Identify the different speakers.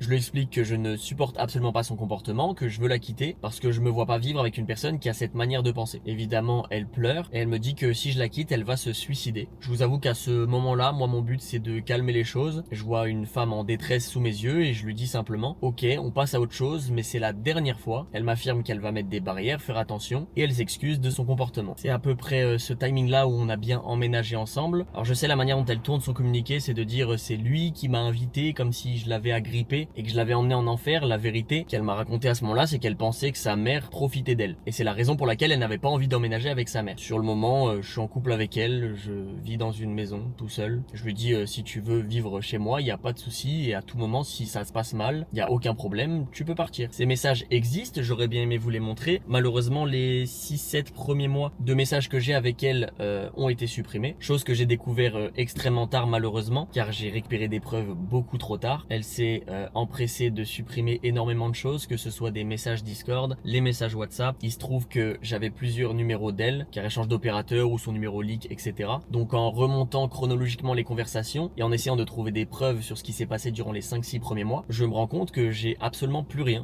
Speaker 1: Je lui explique que je ne supporte absolument pas son comportement, que je veux la quitter parce que je me vois pas vivre avec une personne qui a cette manière de penser. Évidemment, elle pleure et elle me dit que si je la quitte, elle va se suicider. Je vous avoue qu'à ce moment-là, moi mon but c'est de calmer les choses. Je vois une femme en détresse sous mes yeux et je lui dis simplement OK, on passe à autre chose, mais c'est la dernière fois. Elle m'affirme qu'elle va mettre des barrières, faire attention et elle s'excuse de son comportement. C'est à peu près ce timing-là où on a bien emménagé ensemble. Alors je sais la manière dont elle tourne son communiqué, c'est de dire c'est lui qui m'a invité comme si je l'avais agrippé et que je l'avais emmenée en enfer. La vérité qu'elle m'a raconté à ce moment-là, c'est qu'elle pensait que sa mère profitait d'elle. Et c'est la raison pour laquelle elle n'avait pas envie d'emménager avec sa mère. Sur le moment, je suis en couple avec elle, je vis dans une maison tout seul. Je lui dis si tu veux vivre chez moi, il n'y a pas de souci et à tout moment, si ça se passe mal, il n'y a aucun problème, tu peux partir. Ces messages existent, j'aurais bien aimé vous les montrer. Malheureusement, les 6-7 premiers mois de messages que j'ai avec elle ont été supprimés. Chose que j'ai découvert extrêmement tard malheureusement, car j'ai récupéré des preuves beaucoup trop tard. Elle s'est empressé de supprimer énormément de choses, que ce soit des messages Discord, les messages WhatsApp. Il se trouve que j'avais plusieurs numéros d'elle, car elle change d'opérateur ou son numéro leak, etc. Donc en remontant chronologiquement les conversations et en essayant de trouver des preuves sur ce qui s'est passé durant les 5-6 premiers mois, je me rends compte que j'ai absolument plus rien.